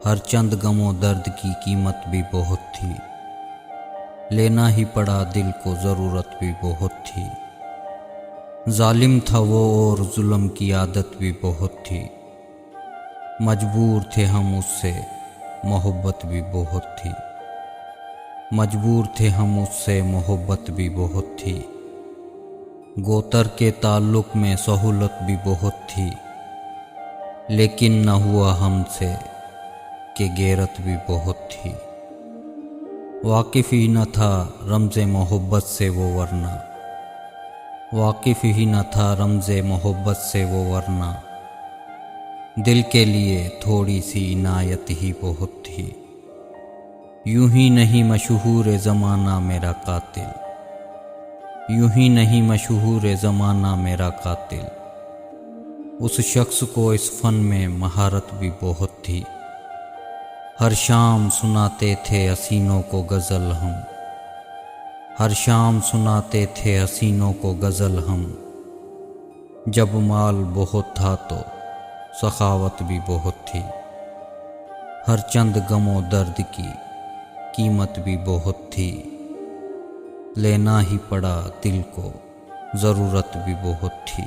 हर चंद गमों दर्द की कीमत भी बहुत थी। लेना ही पड़ा दिल को, ज़रूरत भी बहुत थी। जालिम था वो और जुल्म की आदत भी बहुत थी। मजबूर थे हम उससे, मोहब्बत भी बहुत थी। मजबूर थे हम उससे, मोहब्बत भी बहुत थी। गोतर के ताल्लुक में सहूलत भी बहुत थी। लेकिन न हुआ हमसे कि गैरत भी बहुत थी। वाकिफ़ ही न था रमज़े मोहब्बत से वो वरना, वाकिफ़ ही न था रमज़े मोहब्बत से वो वरना। दिल के लिए थोड़ी सी इनायत ही बहुत थी। यूं ही नहीं मशहूर ज़माना मेरा कातिल, यूं ही नहीं मशहूर ज़माना मेरा कातिल। उस शख्स को इस फ़न में महारत भी बहुत थी। हर शाम सुनाते थे हसीनों को गज़ल हम, हर शाम सुनाते थे हसीनों को गज़ल हम। जब माल बहुत था तो सखावत भी बहुत थी। हर चंद गमों दर्द की कीमत भी बहुत थी। लेना ही पड़ा दिल को, ज़रूरत भी बहुत थी।